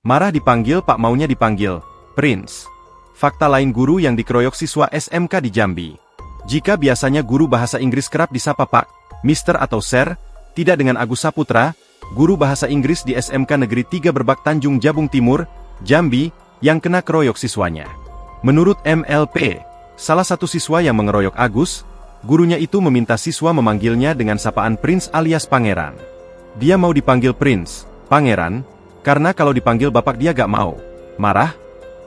Marah dipanggil Pak, maunya dipanggil Prince. Fakta lain guru yang dikeroyok siswa SMK di Jambi. Jika biasanya guru bahasa Inggris kerap disapa Pak, Mister atau Sir, tidak dengan Agus Saputra, guru bahasa Inggris di SMK Negeri 3 Berbak Tanjung Jabung Timur, Jambi, yang kena keroyok siswanya. Menurut MLP, salah satu siswa yang mengeroyok Agus, gurunya itu meminta siswa memanggilnya dengan sapaan Prince alias Pangeran. Dia mau dipanggil Prince, Pangeran, karena kalau dipanggil Bapak dia gak mau. Marah?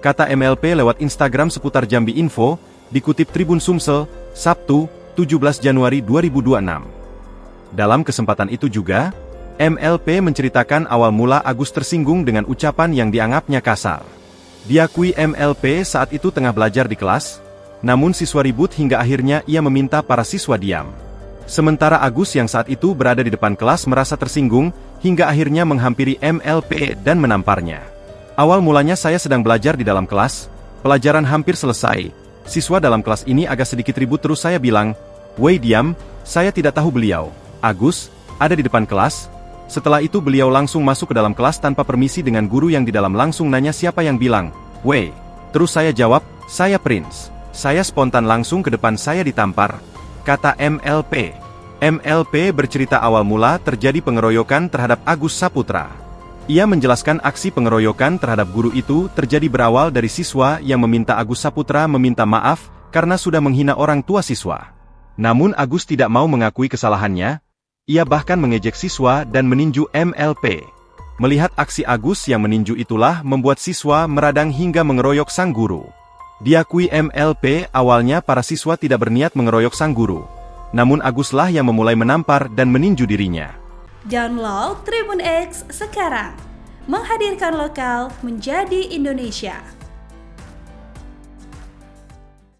Kata MLP lewat Instagram seputar Jambi Info, dikutip Tribun Sumsel, Sabtu, 17 Januari 2026. Dalam kesempatan itu juga, MLP menceritakan awal mula Agus tersinggung dengan ucapan yang dianggapnya kasar. Diakui MLP saat itu tengah belajar di kelas, namun siswa ribut hingga akhirnya ia meminta para siswa diam. Sementara Agus yang saat itu berada di depan kelas merasa tersinggung, hingga akhirnya menghampiri MLP dan menamparnya. Awal mulanya saya sedang belajar di dalam kelas, pelajaran hampir selesai. Siswa dalam kelas ini agak sedikit ribut terus saya bilang, "Woi diam, saya tidak tahu beliau. Agus, ada di depan kelas." Setelah itu beliau langsung masuk ke dalam kelas tanpa permisi dengan guru yang di dalam langsung nanya siapa yang bilang, "Woi." Terus saya jawab, "Saya Prince." Saya spontan langsung ke depan saya ditampar, kata MLP. MLP bercerita awal mula terjadi pengeroyokan terhadap Agus Saputra. Ia menjelaskan aksi pengeroyokan terhadap guru itu terjadi berawal dari siswa yang meminta Agus Saputra meminta maaf karena sudah menghina orang tua siswa. Namun Agus tidak mau mengakui kesalahannya, ia bahkan mengejek siswa dan meninju MLP. Melihat aksi Agus yang meninju itulah membuat siswa meradang hingga mengeroyok sang guru. Diakui MLP awalnya para siswa tidak berniat mengeroyok sang guru. Namun Aguslah yang memulai menampar dan meninju dirinya. Download Tribun X sekarang, menghadirkan lokal menjadi Indonesia.